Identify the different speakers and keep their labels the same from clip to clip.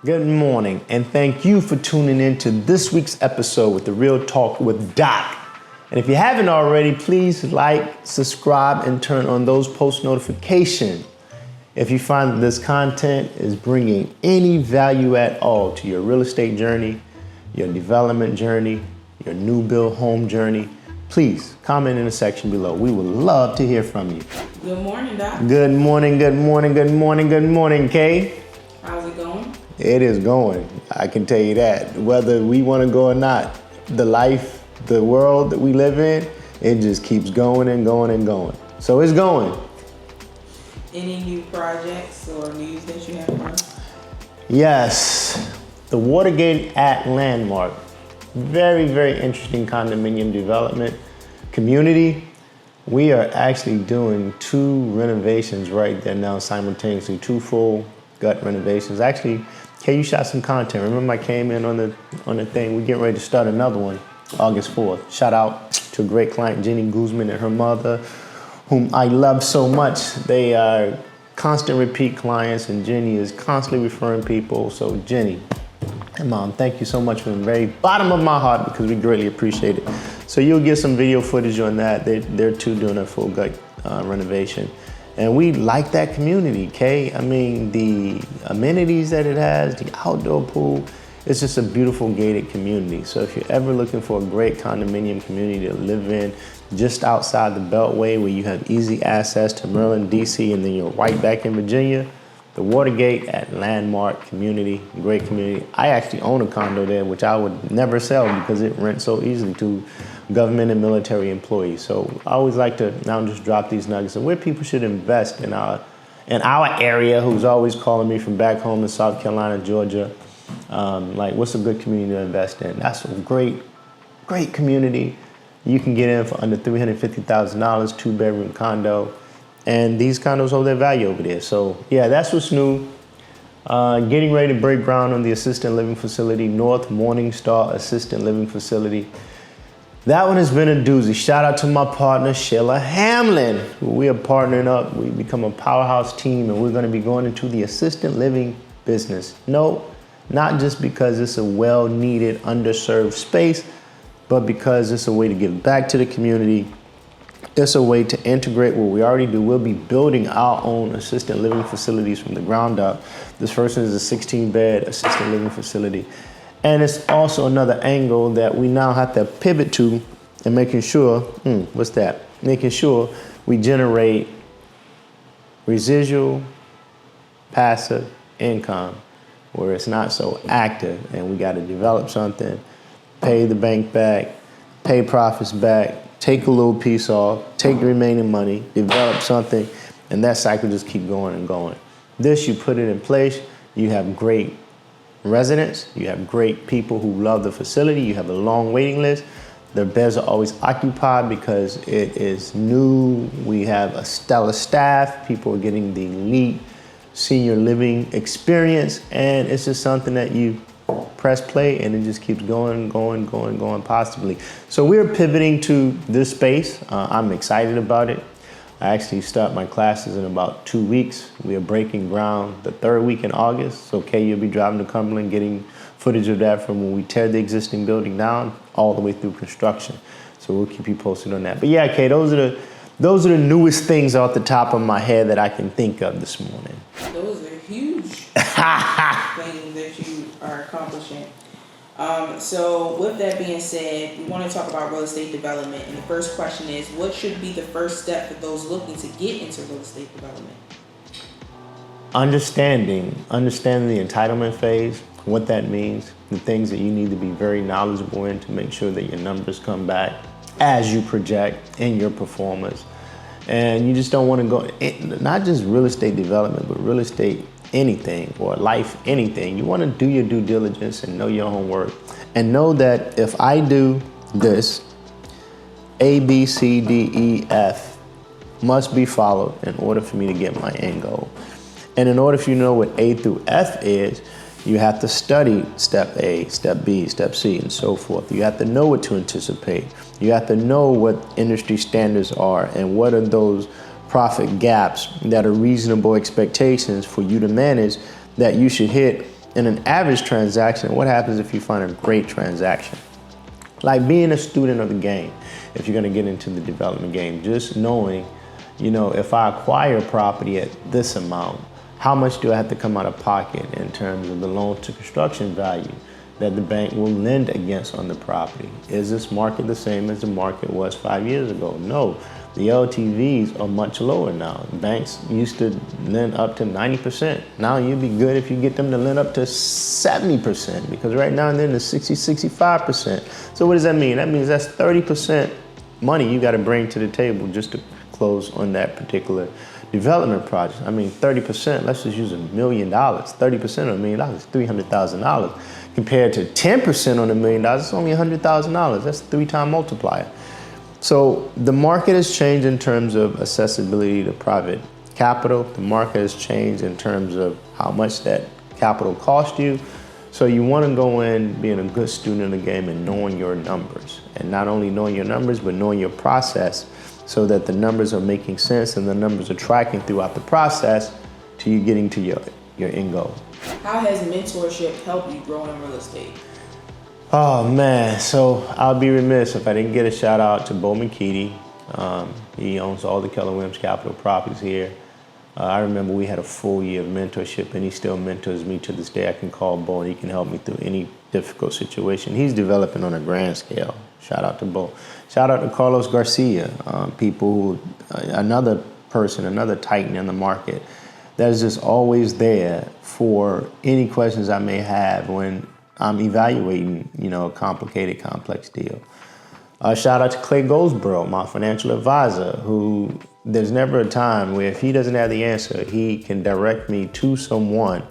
Speaker 1: Good morning, and thank you for tuning in to this week's episode with The Real Talk with Doc. And if you haven't already, please like, subscribe, and turn on those post notifications. If you find that this content is bringing any value at all to your real estate journey, your development journey, your new build home journey, please comment in the section below. We would love to hear from you.
Speaker 2: Good morning, Doc.
Speaker 1: Good morning, good morning, good morning, good morning, Kay.
Speaker 2: How's it going?
Speaker 1: It is going, I can tell you that. Whether we want to go or not, the life, the world that we live in, it just keeps going and going and going. So it's going.
Speaker 2: Any new projects or news that you have for us?
Speaker 1: Yes, the Watergate at Landmark. Very, very interesting condominium development community. We are actually doing 2 renovations right there now simultaneously, 2 full gut renovations. Actually, Kay, you shot some content. Remember I came in on the thing. We're getting ready to start another one, August 4th. Shout out to a great client, Jenny Guzman, and her mother, whom I love so much. They are constant repeat clients, and Jenny is constantly referring people. So Jenny and Mom, thank you so much from the very bottom of my heart, because we greatly appreciate it. So you'll get some video footage on that. They're too doing a full gut renovation. And we like that community, Kay. I mean, the amenities that it has, the outdoor pool, it's just a beautiful gated community. So if you're ever looking for a great condominium community to live in, just outside the Beltway, where you have easy access to Maryland, DC, and then you're right back in Virginia, the Watergate at Landmark community, great community. I actually own a condo there, which I would never sell because it rents so easily to government and military employees. So I always like to now just drop these nuggets and where people should invest in our area, who's always calling me from back home in South Carolina, Georgia. Like, what's a good community to invest in? That's a great community. You can get in for under $350,000, 2-bedroom condo. And these condos hold their value over there. So yeah, that's what's new. Getting ready to break ground on the assisted living facility, North Morningstar Assisted Living Facility. That one has been a doozy. Shout out to my partner, Sheila Hamlin. We are partnering up. We become a powerhouse team, and we're going to be going into the assisted living business. No, not just because it's a well-needed, underserved space, but because it's a way to give back to the community. It's a way to integrate what we already do. We'll be building our own assisted living facilities from the ground up. This first one is a 16-bed assisted living facility. And it's also another angle that we now have to pivot to, and making sure, making sure we generate residual passive income where it's not so active, and we got to develop something, pay the bank back, pay profits back, take a little piece off, take the remaining money, develop something, and that cycle just keep going and going. This, you put it in place, you have great residents, you have great people who love the facility, you have a long waiting list. The beds are always occupied because it is new. We have a stellar staff. People are getting the elite senior living experience, and it's just something that you press play and it just keeps going positively. So we're pivoting to this space. I'm excited about it. I actually start my classes in about 2 weeks. We are breaking ground the 3rd week in August. So Kay, you'll be driving to Cumberland, getting footage of that from when we tear the existing building down all the way through construction. So we'll keep you posted on that. But yeah, Kay, those are the newest things off the top of my head that I can think of this morning.
Speaker 2: Those are huge things that you are accomplishing. So with that being said, we want to talk about real estate development. And the first question is, what should be the first step for those looking to get into real estate development?
Speaker 1: Understanding the entitlement phase, what that means, the things that you need to be very knowledgeable in to make sure that your numbers come back as you project in your performance. And you just don't want to go, not just real estate development, but real estate anything or life anything. You want to do your due diligence and know your homework and know that if I do this, A, B, C, D, E, F must be followed in order for me to get my end goal. And in order for you to know what A through F is, you have to study step A, step B, step C, and so forth. You have to know what to anticipate. You have to know what industry standards are and what are those profit gaps that are reasonable expectations for you to manage that you should hit in an average transaction, what happens if you find a great transaction? Like being a student of the game, if you're gonna get into the development game, just knowing, if I acquire property at this amount, how much do I have to come out of pocket in terms of the loan to construction value that the bank will lend against on the property? Is this market the same as the market was 5 years ago? No. The LTVs are much lower now. Banks used to lend up to 90%. Now you'd be good if you get them to lend up to 70%, because right now they're in the 60, 65%. So what does that mean? That means that's 30% money you got to bring to the table just to close on that particular development project. I mean, 30%, let's just use $1 million. 30% of $1 million is $300,000. Compared to 10% on $1 million, it's only $100,000. That's a 3-time multiplier. So the market has changed in terms of accessibility to private capital. The market has changed in terms of how much that capital cost you. So you want to go in being a good student of the game and knowing your numbers. And not only knowing your numbers, but knowing your process so that the numbers are making sense and the numbers are tracking throughout the process to you getting to your end goal.
Speaker 2: How has mentorship helped you grow in real estate?
Speaker 1: Oh man, so I'll be remiss if I didn't get a shout out to Bowman. He owns all the Keller Williams Capital properties here. I remember we had a full year of mentorship, and he still mentors me to this day. I can call Bo and he can help me through any difficult situation. He's developing on a grand scale. Shout out to Bo. Shout out to Carlos Garcia, another titan in the market that is just always there for any questions I may have when I'm evaluating, a complicated, complex deal. Shout out to Clay Goldsboro, my financial advisor, who there's never a time where if he doesn't have the answer, he can direct me to someone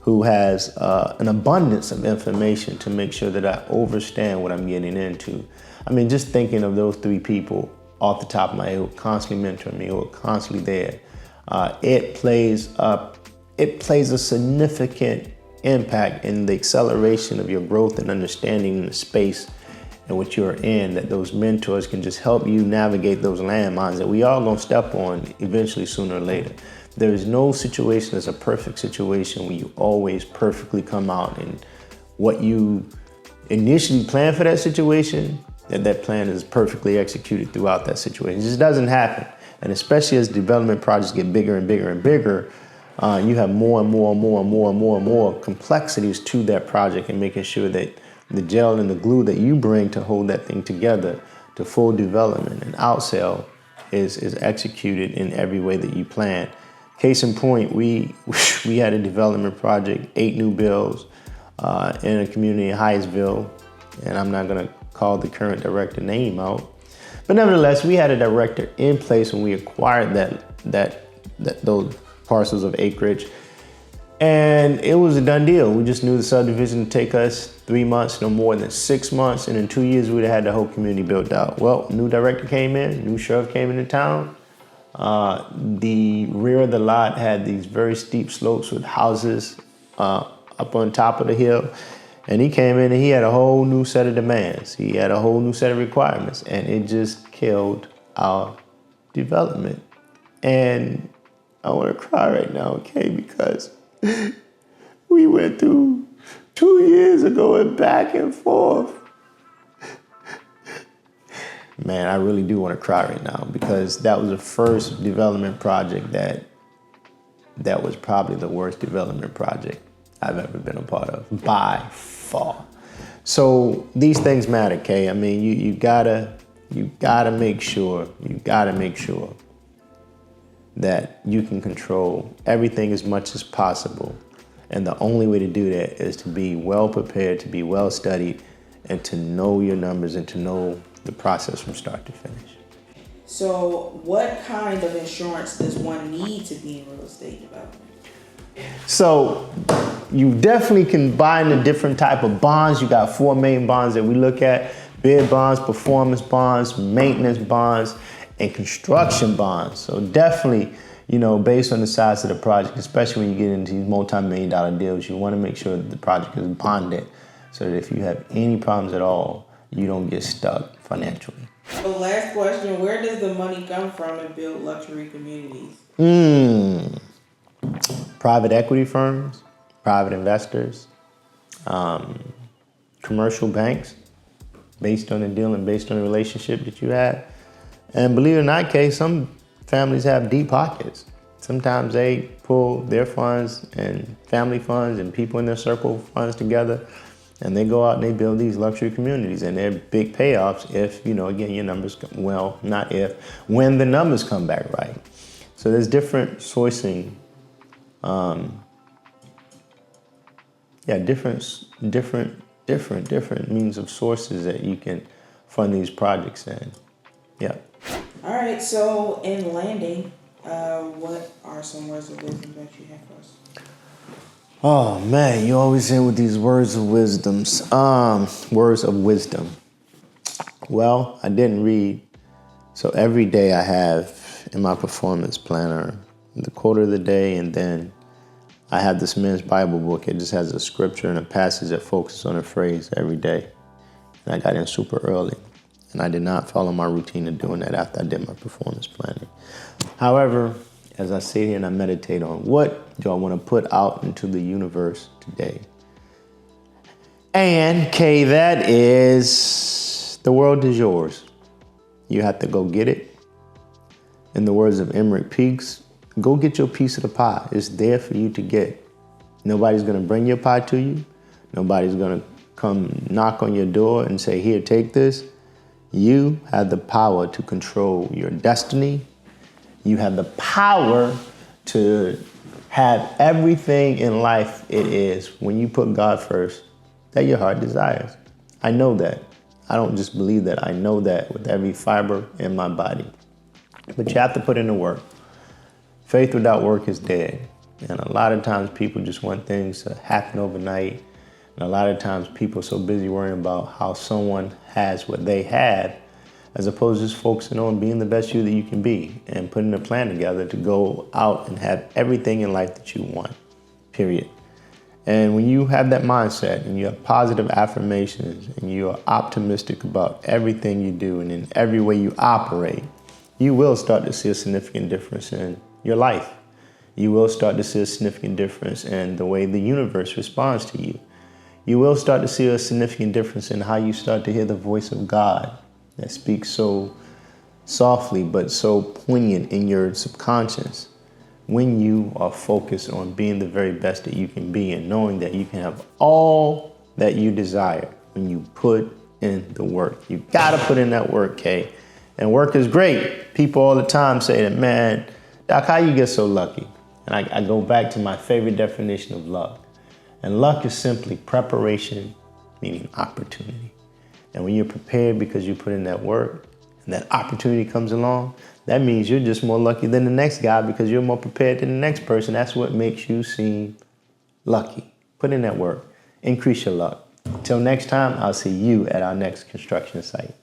Speaker 1: who has an abundance of information to make sure that I understand what I'm getting into. I mean, just thinking of those 3 people off the top of my head who constantly mentor me, who are constantly there, it plays a significant impact in the acceleration of your growth and understanding in the space in which you're in, that those mentors can just help you navigate those landmines that we all gonna step on eventually, sooner or later. There is no situation that's a perfect situation where you always perfectly come out and what you initially plan for that situation, that plan is perfectly executed throughout that situation. It just doesn't happen. And especially as development projects get bigger and bigger and bigger, you have more and more complexities to that project, and making sure that the gel and the glue that you bring to hold that thing together to full development and outsell is executed in every way that you plan. Case in point, we had a development project, 8 new builds in a community in Hyattsville, and I'm not gonna call the current director name out, but nevertheless, we had a director in place when we acquired those parcels of acreage, and it was a done deal. We just knew the subdivision would take us 3 months, no more than 6 months, and in 2 years we'd have had the whole community built out. Well, new director came in, new sheriff came into town. The rear of the lot had these very steep slopes with houses up on top of the hill, and he came in and he had a whole new set of demands. He had a whole new set of requirements, and it just killed our development. And I want to cry right now, okay, because we went through 2 years of going back and forth. Man, I really do want to cry right now, because that was the first development project that was probably the worst development project I've ever been a part of, by far. So these things matter, Kay. I mean, you gotta make sure that you can control everything as much as possible. And the only way to do that is to be well prepared, to be well studied, and to know your numbers and to know the process from start to finish.
Speaker 2: So what kind of insurance does one need to be in real estate development?
Speaker 1: So you definitely can buy into different type of bonds. You got 4 main bonds that we look at: bid bonds, performance bonds, maintenance bonds, and construction bonds. So definitely, based on the size of the project, especially when you get into these multi-million-dollar deals, you want to make sure that the project is bonded so that if you have any problems at all, you don't get stuck financially.
Speaker 2: So last question, where does the money come from to build luxury communities?
Speaker 1: Private equity firms, private investors, commercial banks, based on the deal and based on the relationship that you have. And believe it or not, Kay, some families have deep pockets. Sometimes they pull their funds and family funds and people in their circle funds together, and they go out and they build these luxury communities, and they're big payoffs if, again, your numbers, well, not if, when the numbers come back right. So there's different sourcing, different means of sources that you can fund these projects in. Yeah.
Speaker 2: All right, so in landing, what are some words of wisdom that you have for us?
Speaker 1: Oh man, you always end with these words of wisdoms. Words of wisdom. Well, I didn't read, so every day I have in my performance planner the quote of the day, and then I have this men's Bible book. It just has a scripture and a passage that focuses on a phrase every day. And I got in super early, and I did not follow my routine of doing that after I did my performance planning. However, as I sit here and I meditate on what do I want to put out into the universe today. And Kay, that is, the world is yours. You have to go get it. In the words of Emmerich Peaks, go get your piece of the pie. It's there for you to get. Nobody's going to bring your pie to you. Nobody's going to come knock on your door and say, here, take this. You have the power to control your destiny. You have the power to have everything in life it is when you put God first that your heart desires. I know that. I don't just believe that. I know that with every fiber in my body. But you have to put in the work. Faith without work is dead. And a lot of times people just want things to happen overnight. And a lot of times people are so busy worrying about how someone has what they have, as opposed to just focusing on being the best you that you can be and putting a plan together to go out and have everything in life that you want, period. And when you have that mindset and you have positive affirmations and you are optimistic about everything you do and in every way you operate, you will start to see a significant difference in your life. You will start to see a significant difference in the way the universe responds to you. You will start to see a significant difference in how you start to hear the voice of God that speaks so softly but so poignant in your subconscious when you are focused on being the very best that you can be and knowing that you can have all that you desire when you put in the work. You gotta put in that work, Kay. And work is great. People all the time say that, man, Doc, how you get so lucky? And I go back to my favorite definition of luck. And luck is simply preparation, meaning opportunity. And when you're prepared because you put in that work and that opportunity comes along, that means you're just more lucky than the next guy because you're more prepared than the next person. That's what makes you seem lucky. Put in that work. Increase your luck. Until next time, I'll see you at our next construction site.